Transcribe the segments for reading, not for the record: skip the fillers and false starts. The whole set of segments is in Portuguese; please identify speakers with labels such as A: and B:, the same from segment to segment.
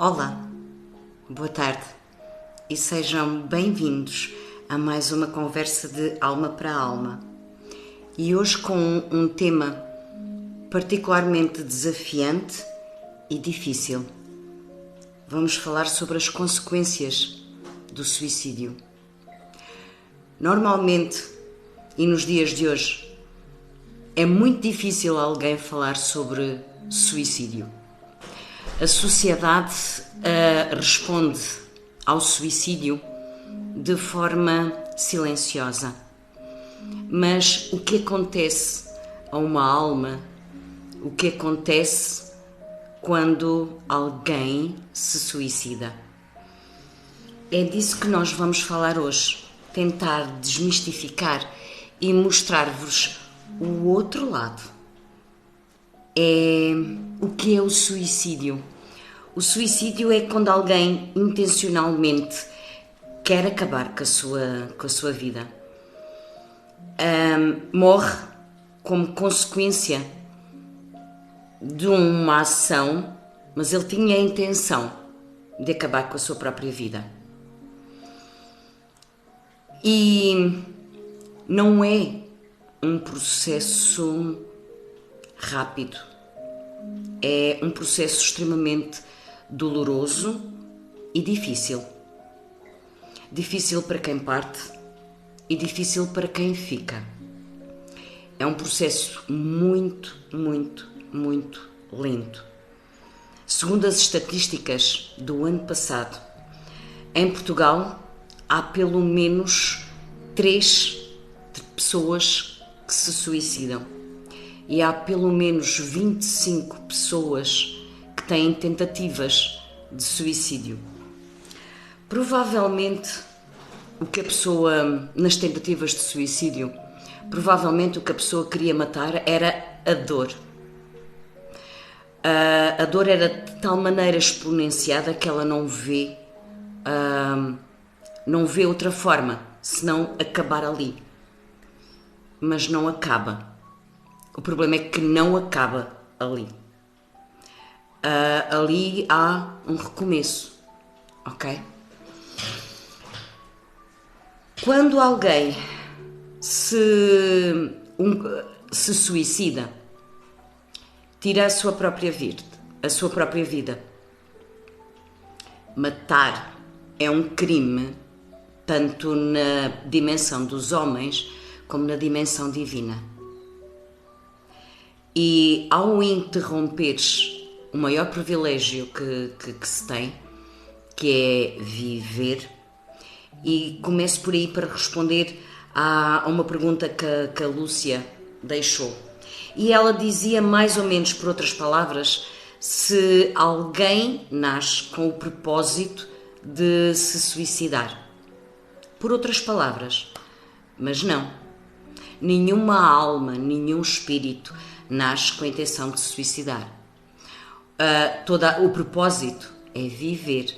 A: Olá, boa tarde e sejam bem-vindos a mais uma conversa de alma para alma. E hoje com um tema particularmente desafiante e difícil. Vamos falar sobre as consequências do suicídio. Normalmente, e nos dias de hoje, é muito difícil alguém falar sobre suicídio. A sociedade responde ao suicídio de forma silenciosa. Mas o que acontece a uma alma? O que acontece quando alguém se suicida? É disso que nós vamos falar hoje. Tentar desmistificar e mostrar-vos o outro lado. O que é o suicídio? O suicídio é quando alguém intencionalmente quer acabar com a sua vida. Morre como consequência de uma ação, mas ele tinha a intenção de acabar com a sua própria vida. E não é um processo rápido. É um processo extremamente doloroso e difícil. Difícil para quem parte e difícil para quem fica. É um processo muito, muito, muito lento. Segundo as estatísticas do ano passado, em Portugal há pelo menos 3 pessoas que se suicidam. E há pelo menos 25 pessoas que têm tentativas de suicídio. Provavelmente, nas tentativas de suicídio, provavelmente o que a pessoa queria matar era a dor. A dor era de tal maneira exponenciada que ela não vê outra forma senão acabar ali. Mas não acaba. O problema é que não acaba ali. Ali há um recomeço, ok? Quando alguém se suicida, tira a sua própria vida. Matar é um crime, tanto na dimensão dos homens como na dimensão divina. E ao interromperes o maior privilégio que se tem, que é viver, e começo por aí para responder a uma pergunta que a Lúcia deixou. E ela dizia, mais ou menos por outras palavras, se alguém nasce com o propósito de se suicidar. Por outras palavras, mas não. Nenhuma alma, nenhum espírito nasce com a intenção de se suicidar. O propósito é viver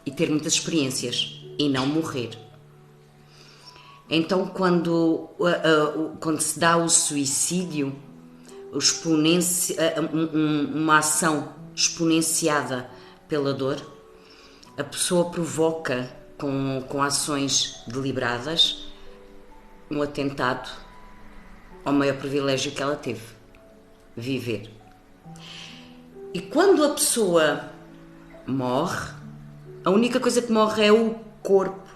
A: e ter muitas experiências e não morrer. Então, quando se dá o suicídio, uma ação exponenciada pela dor, a pessoa provoca com ações deliberadas um atentado ao maior privilégio que ela teve: viver. E quando a pessoa morre, a única coisa que morre é o corpo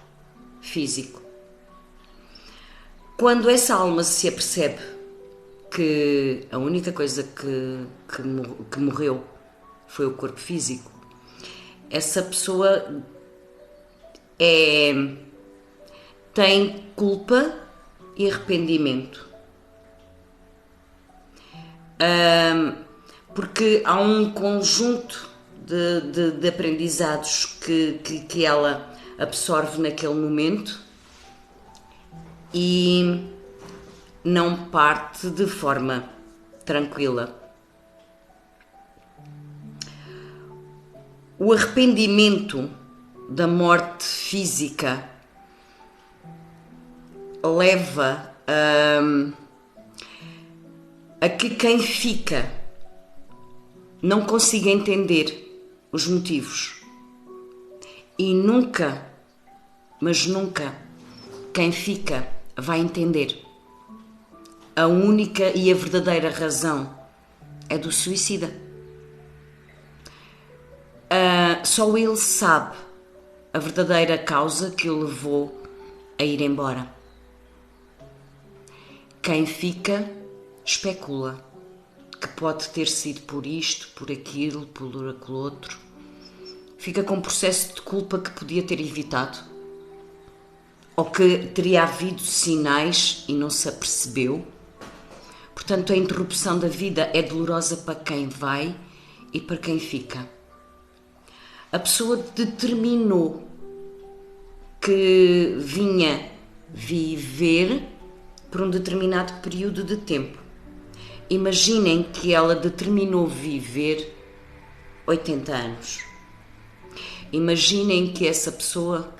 A: físico. Quando essa alma se apercebe que a única coisa que morreu foi o corpo físico, essa pessoa tem culpa e arrependimento. Porque há um conjunto de aprendizados que ela absorve naquele momento e não parte de forma tranquila. O arrependimento da morte física leva a que quem fica não consiga entender os motivos E nunca, mas nunca, quem fica vai entender. A única e a verdadeira razão é do suicida. Só ele sabe a verdadeira causa que o levou a ir embora. Quem fica especula que pode ter sido por isto, por aquilo, por aquele outro. Fica com um processo de culpa que podia ter evitado, ou que teria havido sinais e não se apercebeu. Portanto, a interrupção da vida é dolorosa para quem vai e para quem fica. A pessoa determinou que vinha viver por um determinado período de tempo. Imaginem que ela determinou viver 80 anos. Imaginem que essa pessoa,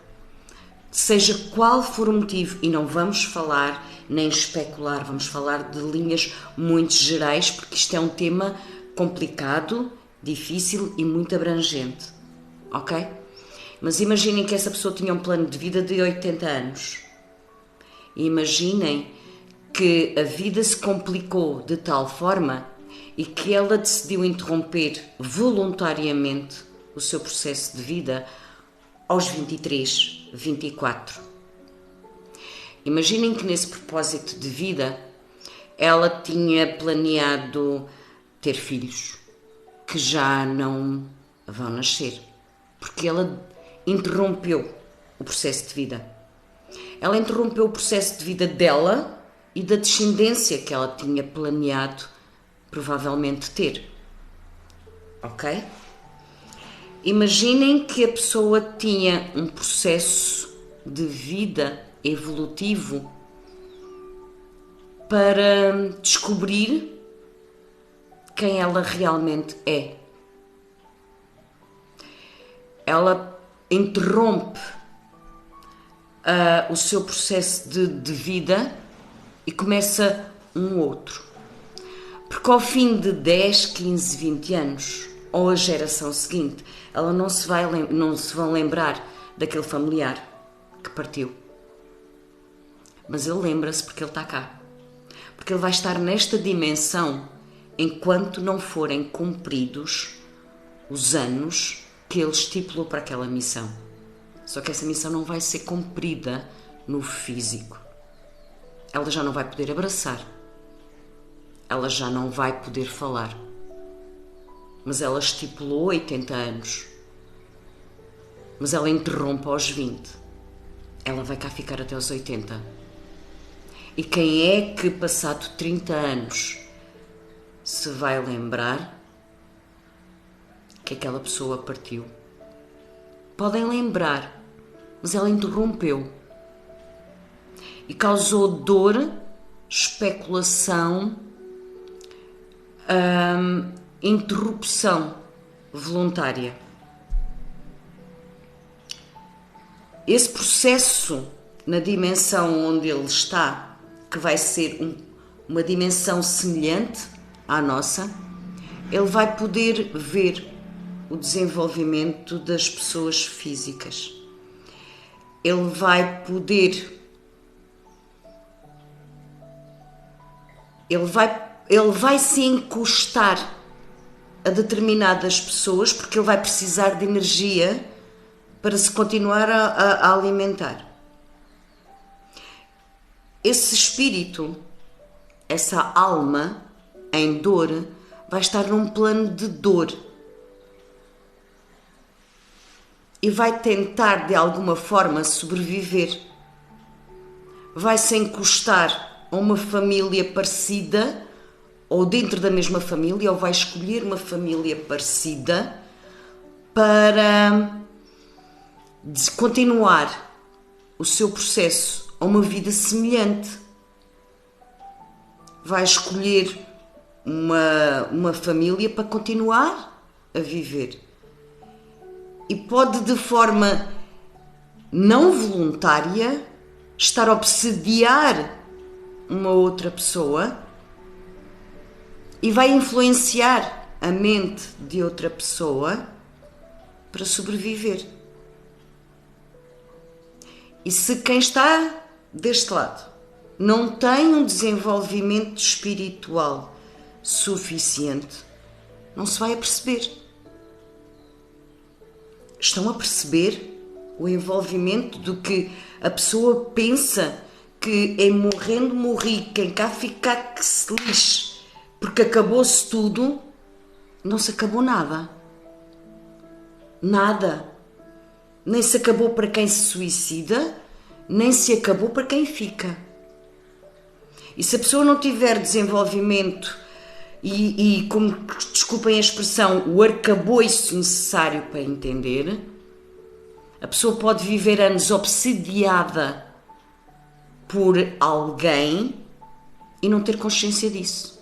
A: seja qual for o motivo, e não vamos falar nem especular, vamos falar de linhas muito gerais, porque isto é um tema complicado, difícil e muito abrangente, ok? Mas imaginem que essa pessoa tinha um plano de vida de 80 anos. Imaginem que a vida se complicou de tal forma e que ela decidiu interromper voluntariamente o seu processo de vida aos 23, 24. Imaginem que nesse propósito de vida ela tinha planeado ter filhos que já não vão nascer, porque ela interrompeu o processo de vida. Ela interrompeu o processo de vida dela e da descendência que ela tinha planeado provavelmente ter. Ok? Imaginem que a pessoa tinha um processo de vida evolutivo para descobrir quem ela realmente é. Ela interrompe o seu processo de vida e começa um outro. Porque ao fim de 10, 15, 20 anos, ou a geração seguinte, ela não se vão lembrar daquele familiar que partiu. Mas ele lembra-se porque ele está cá. Porque ele vai estar nesta dimensão enquanto não forem cumpridos os anos que ele estipulou para aquela missão. Só que essa missão não vai ser cumprida no físico. Ela já não vai poder abraçar. Ela já não vai poder falar. Mas ela estipulou 80 anos. Mas ela interrompe aos 20. Ela vai cá ficar até aos 80. E quem é que, passado 30 anos, se vai lembrar que aquela pessoa partiu? Podem lembrar, mas ela interrompeu. E causou dor, especulação, interrupção voluntária. Esse processo, na dimensão onde ele está, que vai ser uma dimensão semelhante à nossa, ele vai poder ver o desenvolvimento das pessoas físicas. Ele vai poder... Ele vai se encostar a determinadas pessoas porque ele vai precisar de energia para se continuar a alimentar. Esse espírito, essa alma em dor, vai estar num plano de dor e vai tentar de alguma forma sobreviver. Vai se encostar a uma família parecida ou dentro da mesma família, ou vai escolher uma família parecida para continuar o seu processo a uma vida semelhante. Vai escolher uma família para continuar a viver. E pode, de forma não voluntária, estar a obsediar uma outra pessoa e vai influenciar a mente de outra pessoa para sobreviver. E se quem está deste lado não tem um desenvolvimento espiritual suficiente, não se vai aperceber. Estão a perceber o envolvimento do que a pessoa pensa que em morrendo morri, quem cá ficar que se lixe, porque acabou-se tudo. Não se acabou nada. Nada. Nem se acabou para quem se suicida, nem se acabou para quem fica. E se a pessoa não tiver desenvolvimento e como, desculpem a expressão, o arcabouço necessário para entender, a pessoa pode viver anos obsediada por alguém e não ter consciência disso.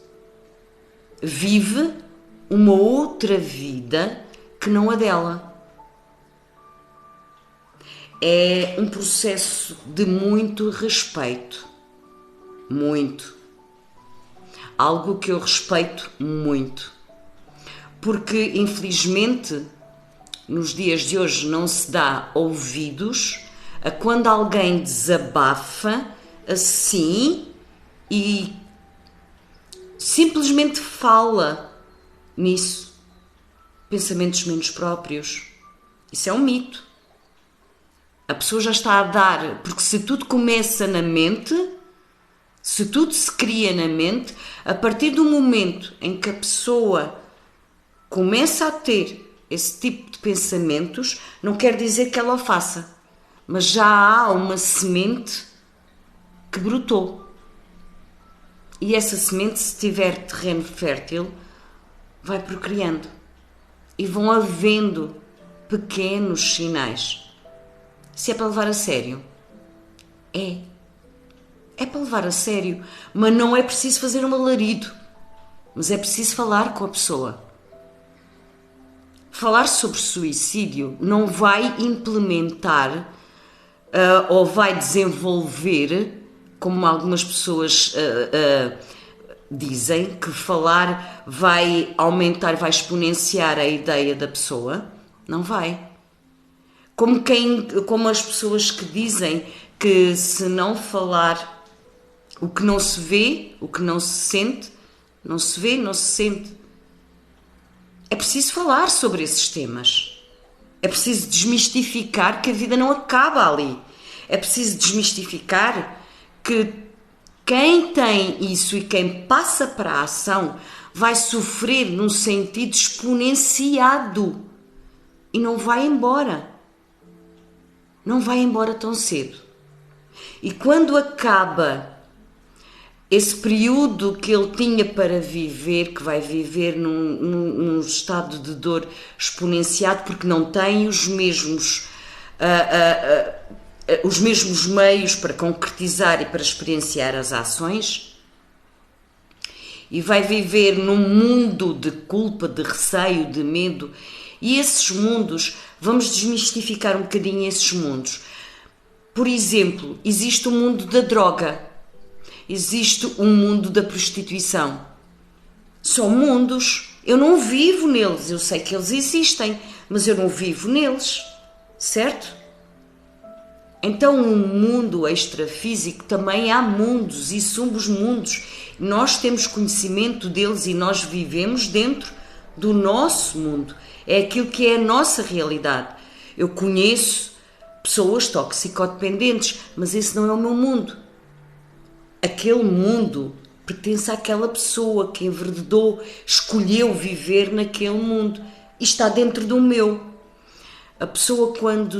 A: Vive uma outra vida que não a dela. É um processo de muito respeito. Muito. Algo que eu respeito muito. Porque, infelizmente, nos dias de hoje não se dá ouvidos a quando alguém desabafa assim e simplesmente fala nisso. Pensamentos menos próprios. Isso é um mito. A pessoa já está a dar, porque se tudo começa na mente, se tudo se cria na mente, a partir do momento em que a pessoa começa a ter esse tipo de pensamentos, não quer dizer que ela o faça, mas já há uma semente que brotou. E essa semente, se tiver terreno fértil, vai procriando. E vão havendo pequenos sinais. Se é para levar a sério, é para levar a sério, mas não é preciso fazer um alarido, mas é preciso falar com a pessoa. Falar sobre suicídio não vai implementar ou vai desenvolver, como algumas pessoas dizem, que falar vai aumentar, vai exponenciar a ideia da pessoa. Não vai. Como as pessoas que dizem que se não falar, o que não se vê, o que não se sente, não se vê, não se sente. É preciso falar sobre esses temas. É preciso desmistificar que a vida não acaba ali. É preciso desmistificar que quem tem isso e quem passa para a ação vai sofrer num sentido exponenciado e não vai embora. Não vai embora tão cedo. E quando acaba esse período que ele tinha para viver, que vai viver num estado de dor exponenciado, porque não tem os mesmos meios para concretizar e para experienciar as ações, e vai viver num mundo de culpa, de receio, de medo. E esses mundos, vamos desmistificar um bocadinho esses mundos. Por exemplo, existe o mundo da droga, existe o mundo da prostituição. São mundos, eu não vivo neles, eu sei que eles existem, mas eu não vivo neles, certo? Então, no mundo extrafísico também há mundos e somos mundos. Nós temos conhecimento deles e nós vivemos dentro do nosso mundo. É aquilo que é a nossa realidade. Eu conheço pessoas toxicodependentes, mas esse não é o meu mundo. Aquele mundo pertence àquela pessoa que enverdou, escolheu viver naquele mundo e está dentro do meu. A pessoa quando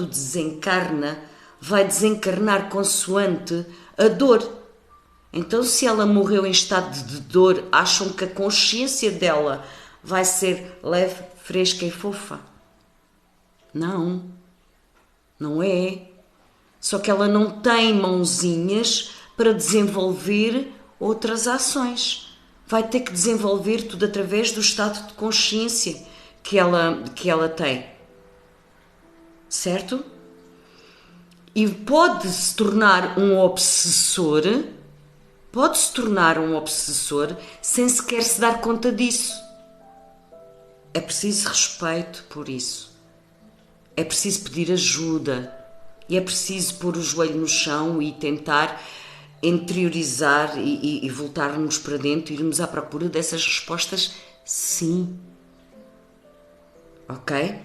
A: desencarna, vai desencarnar consoante a dor. Então, se ela morreu em estado de dor, acham que a consciência dela vai ser leve, fresca e fofa? Não, não é. Só que ela não tem mãozinhas para desenvolver outras ações. Vai ter que desenvolver tudo através do estado de consciência que ela tem. Certo? E pode-se tornar um obsessor, sem sequer se dar conta disso. É preciso respeito por isso. é preciso pedir ajuda e é preciso pôr o joelho no chão e tentar interiorizar e voltarmos para dentro, irmos à procura dessas respostas, sim. Ok?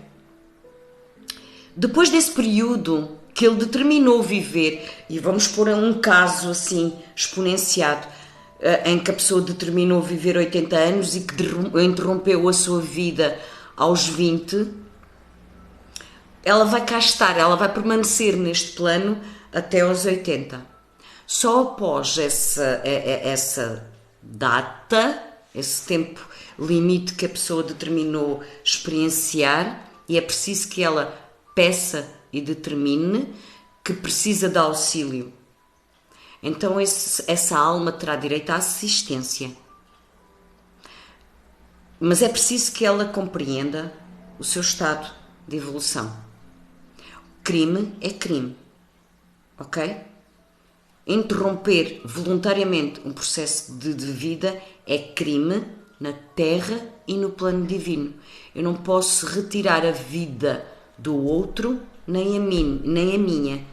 A: Depois desse período que ele determinou viver, e vamos pôr um caso assim exponenciado, em que a pessoa determinou viver 80 anos e que interrompeu a sua vida aos 20, ela vai cá estar, ela vai permanecer neste plano até aos 80. Só após essa data, esse tempo limite que a pessoa determinou experienciar, e é preciso que ela peça e determine que precisa de auxílio. Então essa alma terá direito à assistência. Mas é preciso que ela compreenda o seu estado de evolução. Crime é crime. Ok? Interromper voluntariamente um processo de vida é crime na Terra e no plano divino. Eu não posso retirar a vida do outro, nem a minha.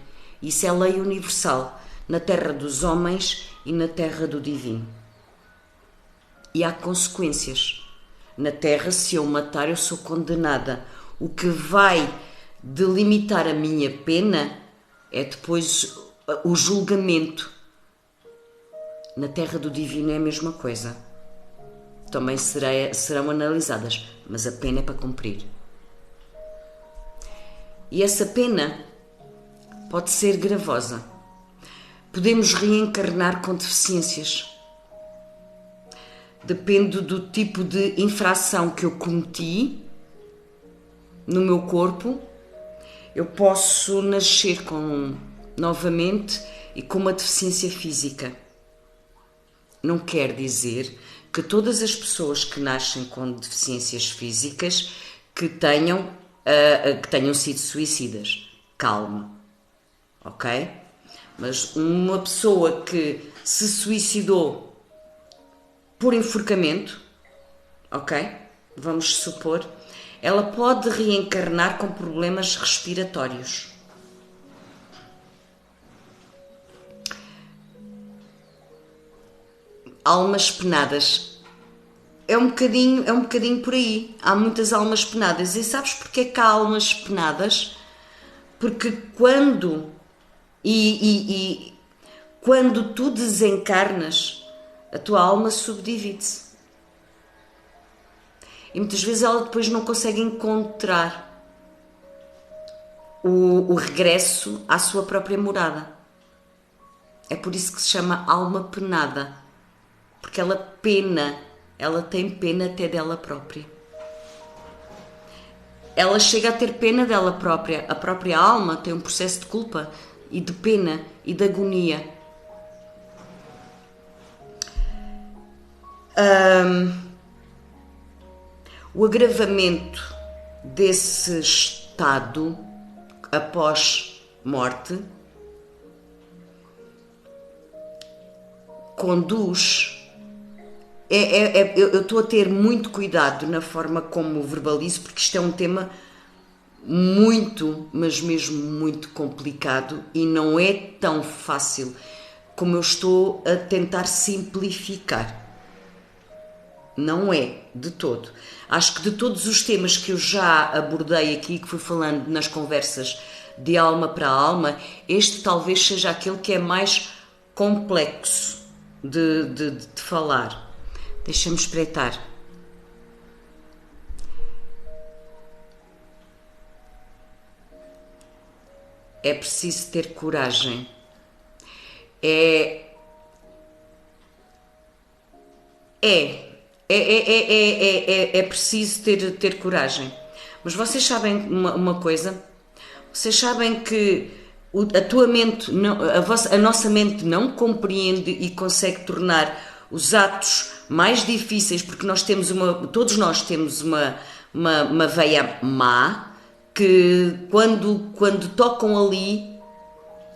A: Isso é lei universal, na terra dos homens e na terra do divino. E há consequências. Na terra, se eu matar, eu sou condenada. O que vai delimitar a minha pena é depois o julgamento. Na terra do divino é a mesma coisa. Também serão analisadas, mas a pena é para cumprir. E essa pena pode ser gravosa. Podemos reencarnar com deficiências. Depende do tipo de infração que eu cometi no meu corpo. Eu posso nascer novamente e com uma deficiência física. Não quer dizer que todas as pessoas que nascem com deficiências físicas que tenham sido suicidas. Calma, ok? Mas uma pessoa que se suicidou por enforcamento, ok? Vamos supor, ela pode reencarnar com problemas respiratórios. Almas penadas. É um bocadinho por aí. Há muitas almas penadas. E sabes porque é que há almas penadas? Porque quando tu desencarnas, a tua alma subdivide-se. E muitas vezes ela depois não consegue encontrar o regresso à sua própria morada. É por isso que se chama alma penada. Porque ela tem pena até dela própria. Ela chega a ter pena dela própria. A própria alma tem um processo de culpa e de pena e de agonia. O agravamento desse estado após morte conduz. Eu estou a ter muito cuidado na forma como verbalizo, porque isto é um tema muito, mas mesmo muito complicado e não é tão fácil como eu estou a tentar simplificar. Não é, de todo. Acho que de todos os temas que eu já abordei aqui, que fui falando nas conversas de alma para alma, este talvez seja aquele que é mais complexo de falar. Deixa-me espreitar. É preciso ter coragem. É preciso ter coragem. Mas vocês sabem uma coisa? Vocês sabem que a tua mente, a nossa mente não compreende e consegue tornar os atos mais difíceis, porque todos nós temos uma veia má, que quando tocam ali,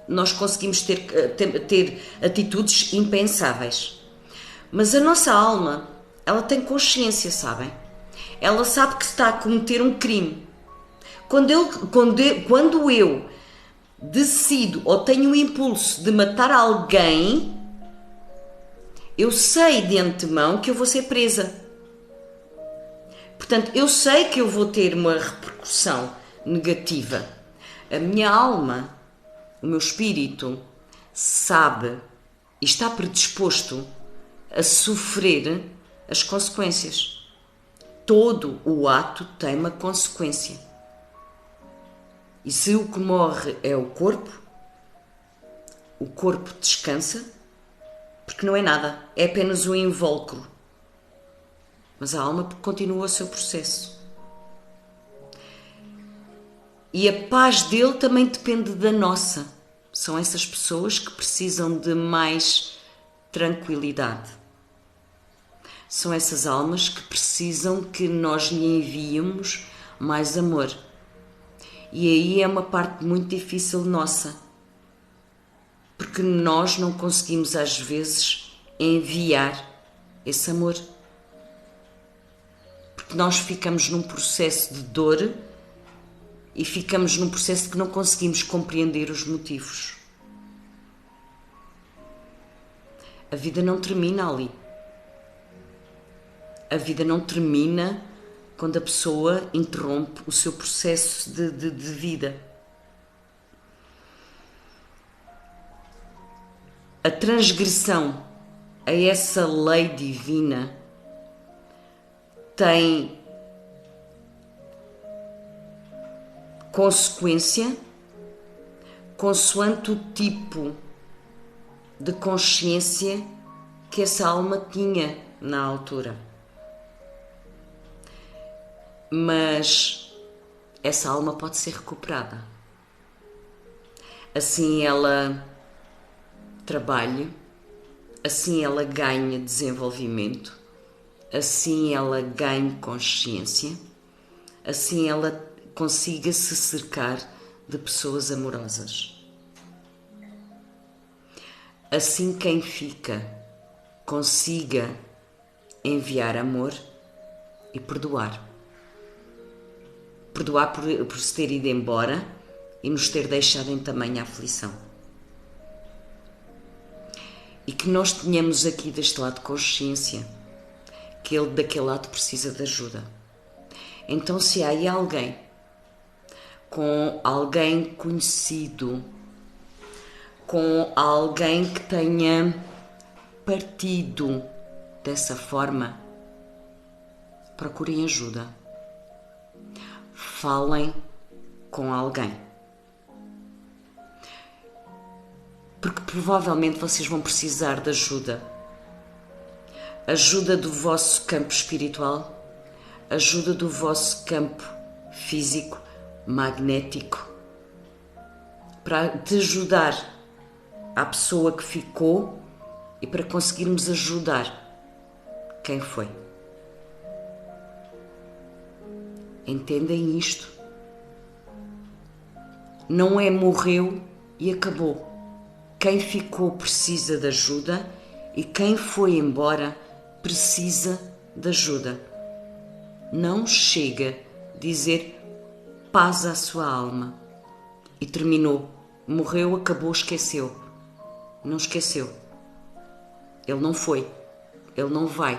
A: nós conseguimos ter atitudes impensáveis. Mas a nossa alma, ela tem consciência, sabem? Ela sabe que está a cometer um crime. Quando eu decido ou tenho o impulso de matar alguém, eu sei de antemão que eu vou ser presa. Portanto, eu sei que eu vou ter uma repercussão negativa. A minha alma, o meu espírito, sabe e está predisposto a sofrer as consequências. Todo o ato tem uma consequência. E se o que morre é o corpo descansa, porque não é nada, é apenas um invólucro. Mas a alma continua o seu processo. E a paz dele também depende da nossa. São essas pessoas que precisam de mais tranquilidade. São essas almas que precisam que nós lhe enviemos mais amor. E aí é uma parte muito difícil nossa. Porque nós não conseguimos às vezes enviar esse amor. Porque nós ficamos num processo de dor e ficamos num processo que não conseguimos compreender os motivos. A vida não termina ali. A vida não termina quando a pessoa interrompe o seu processo de vida. A transgressão a essa lei divina tem consequência consoante o tipo de consciência que essa alma tinha na altura. Mas essa alma pode ser recuperada. Assim ela trabalha, assim ela ganha desenvolvimento, assim ela ganha consciência, assim ela consiga se cercar de pessoas amorosas. Assim quem fica consiga enviar amor e perdoar. Perdoar por se ter ido embora e nos ter deixado em tamanha aflição. E que nós tenhamos aqui deste lado consciência que ele daquele lado precisa de ajuda. Então se há aí alguém com alguém conhecido, com alguém que tenha partido dessa forma, procurem ajuda. Falem com alguém. Porque provavelmente vocês vão precisar de ajuda. Ajuda do vosso campo espiritual, ajuda do vosso campo físico, magnético, para te ajudar à pessoa que ficou e para conseguirmos ajudar quem foi. Entendem isto? Não é morreu e acabou. Quem ficou precisa de ajuda e quem foi embora precisa de ajuda. Não chega a dizer paz à sua alma e terminou. Morreu, acabou, esqueceu. Não esqueceu. Ele não foi. Ele não vai.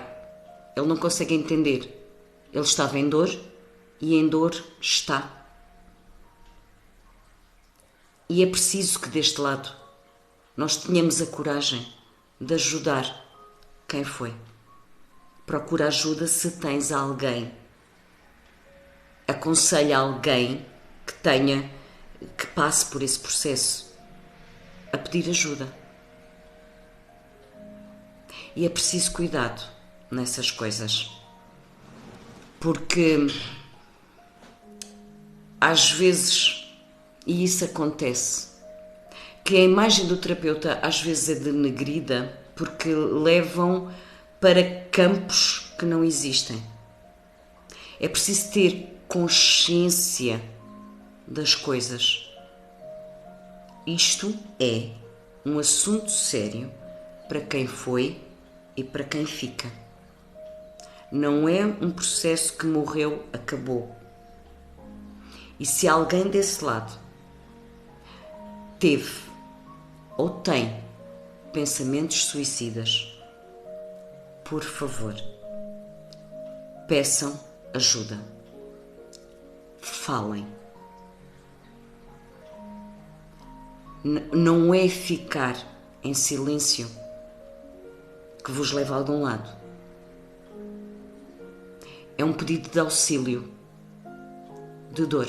A: Ele não consegue entender. Ele estava em dor e em dor está. E é preciso que deste lado nós tenhamos a coragem de ajudar quem foi. Procura ajuda se tens alguém. Aconselha alguém que passe por esse processo a pedir ajuda. E é preciso cuidado nessas coisas. Porque às vezes, e isso acontece, que a imagem do terapeuta às vezes é denegrida porque levam para campos que não existem. É preciso ter consciência das coisas. Isto é um assunto sério para quem foi e para quem fica. Não é um processo que morreu, acabou. E se alguém desse lado teve ou tem pensamentos suicidas, por favor, peçam ajuda. Falem. Não é ficar em silêncio que vos leva a algum lado. É um pedido de auxílio, de dor.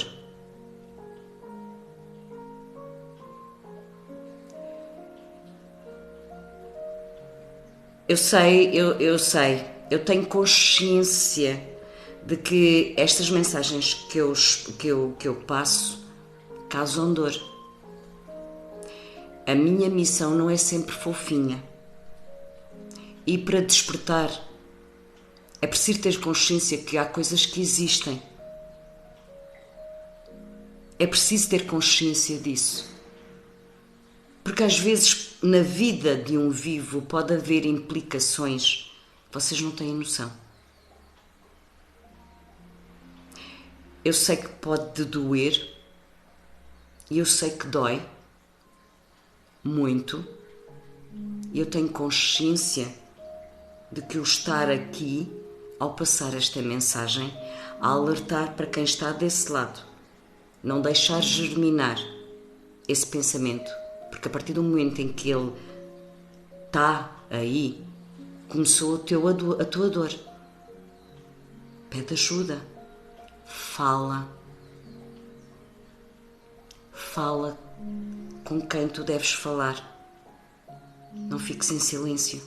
A: Eu sei, eu tenho consciência de que estas mensagens que eu passo causam dor. A minha missão não é sempre fofinha. E para despertar, é preciso ter consciência que há coisas que existem. É preciso ter consciência disso. Porque às vezes na vida de um vivo pode haver implicações que vocês não têm noção. Eu sei que pode doer e eu sei que dói muito e eu tenho consciência de que o estar aqui, ao passar esta mensagem, a alertar para quem está desse lado, não deixar germinar esse pensamento, porque a partir do momento em que ele está aí, começou a tua dor. Pede ajuda. Fala com quem tu deves falar. Não fiques em silêncio.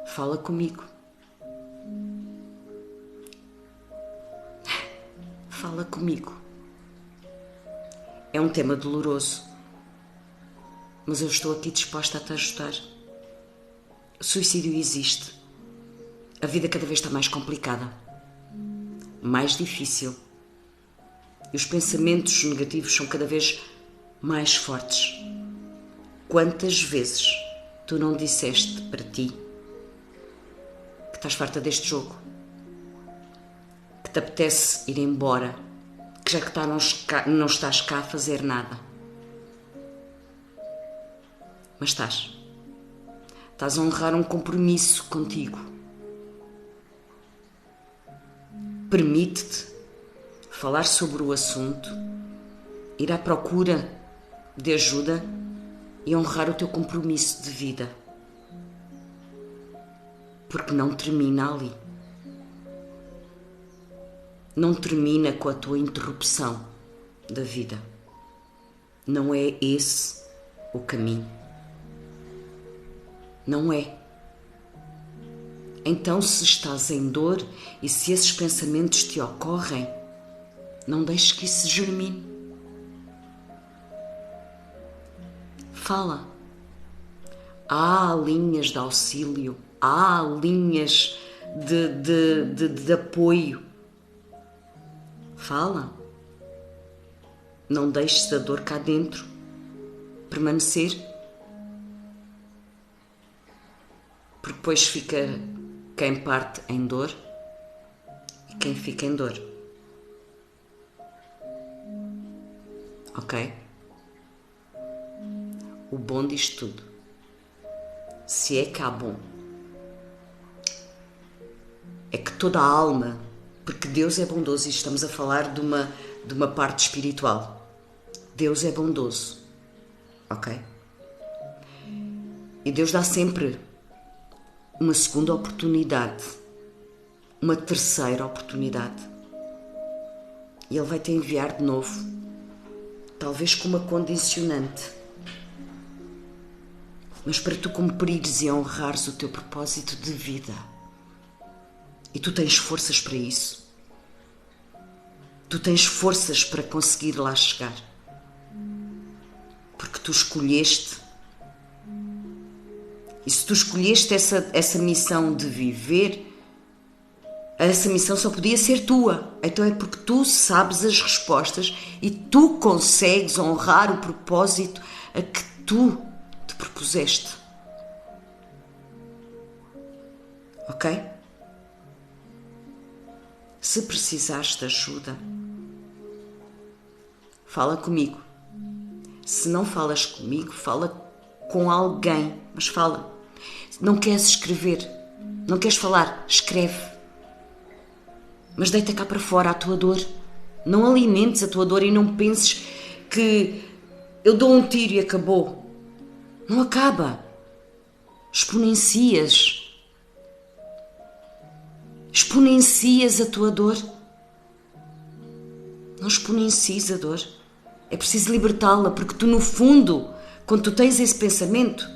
A: Fala comigo. Fala comigo. É um tema doloroso, mas eu estou aqui disposta a te ajudar. O suicídio existe. A vida cada vez está mais complicada, mais difícil. E os pensamentos negativos são cada vez mais fortes. Quantas vezes tu não disseste para ti que estás farta deste jogo? Que te apetece ir embora? Que já que não estás cá a fazer nada? Mas estás. Estás a honrar um compromisso contigo. Permite-te falar sobre o assunto, ir à procura de ajuda e honrar o teu compromisso de vida. Porque não termina ali. Não termina com a tua interrupção da vida. Não é esse o caminho. Não é. Então, se estás em dor e se esses pensamentos te ocorrem, não deixes que isso germine. Fala. Há linhas de auxílio, há linhas de apoio. Fala. Não deixes a dor cá dentro permanecer, porque depois fica quem parte em dor e quem fica em dor. Ok? O bom disto tudo, se é que há bom, é que toda a alma, porque Deus é bondoso e estamos a falar de uma parte espiritual. Deus é bondoso. Ok? E Deus dá sempre uma segunda oportunidade, uma terceira oportunidade. E Ele vai te enviar de novo, talvez com uma condicionante, mas para tu cumprires e honrares o teu propósito de vida. E tu tens forças para isso. Tu tens forças para conseguir lá chegar. Porque tu escolheste. E se tu escolheste essa missão de viver, essa missão só podia ser tua. Então é porque tu sabes as respostas e tu consegues honrar o propósito a que tu te propuseste. Ok? Se precisares de ajuda, fala comigo. Se não falas comigo, fala com alguém, mas fala. Não queres escrever, não queres falar, escreve. Mas deita cá para fora a tua dor. Não alimentes a tua dor e não penses que eu dou um tiro e acabou. Não acaba. Exponencias a tua dor. Não exponencies a dor. É preciso libertá-la, porque tu, no fundo, quando tu tens esse pensamento,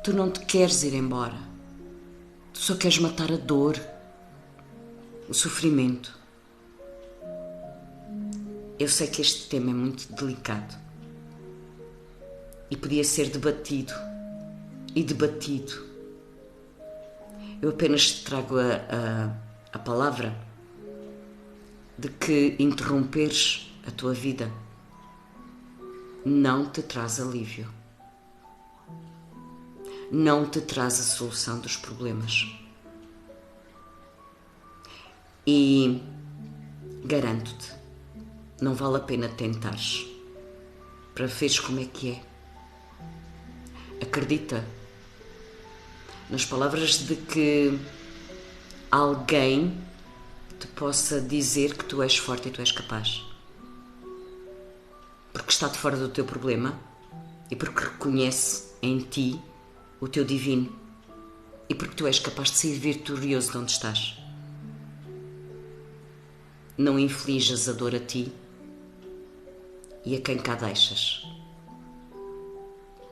A: tu não te queres ir embora. Tu só queres matar a dor, o sofrimento. Eu sei que este tema é muito delicado e podia ser debatido e debatido. Eu apenas te trago a palavra de que interromperes a tua vida não te traz alívio, não te traz a solução dos problemas. E garanto-te, não vale a pena tentares para veres como é que é. Acredita nas palavras de que alguém te possa dizer que tu és forte e tu és capaz. Porque está de fora do teu problema e porque reconhece em ti o teu divino e porque tu és capaz de sair vitorioso de onde estás. Não inflijas a dor a ti e a quem cá deixas,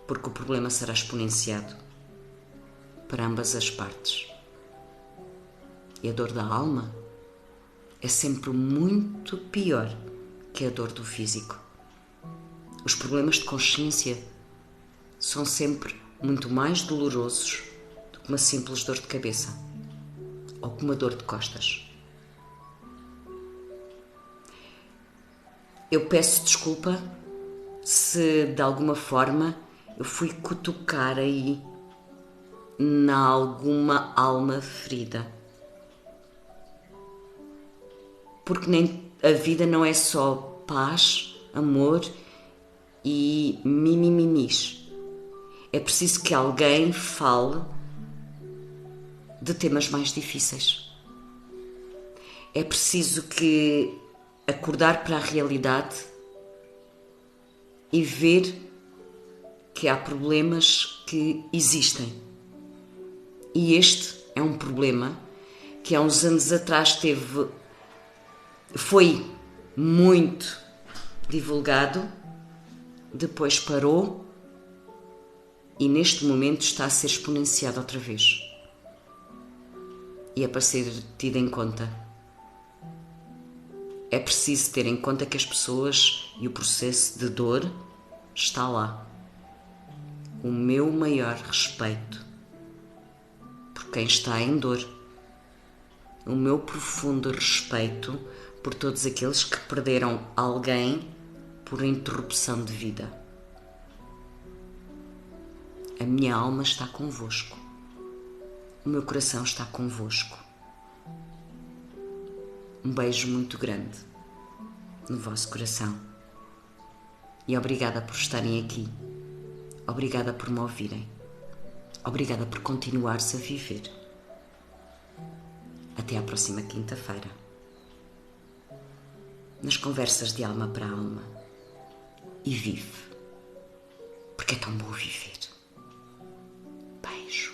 A: porque o problema será exponenciado para ambas as partes. E a dor da alma é sempre muito pior que a dor do físico. Os problemas de consciência são sempre muito mais dolorosos do que uma simples dor de cabeça ou que uma dor de costas. Eu peço desculpa se de alguma forma eu fui cutucar aí na alguma alma ferida. Porque nem a vida não é só paz, amor e mimimimis. É preciso que alguém fale de temas mais difíceis. É preciso que acordar para a realidade e ver que há problemas que existem. E este é um problema que há uns anos atrás foi muito divulgado, depois parou e neste momento está a ser exponenciado outra vez. E é para ser tido em conta. É preciso ter em conta que as pessoas e o processo de dor está lá. O meu maior respeito por quem está em dor. O meu profundo respeito por todos aqueles que perderam alguém por interrupção de vida. A minha alma está convosco. O meu coração está convosco. Um beijo muito grande no vosso coração. E obrigada por estarem aqui. Obrigada por me ouvirem. Obrigada por continuares a viver. Até à próxima quinta-feira. Nas conversas de alma para alma. E vive. Porque é tão bom viver. Beijo.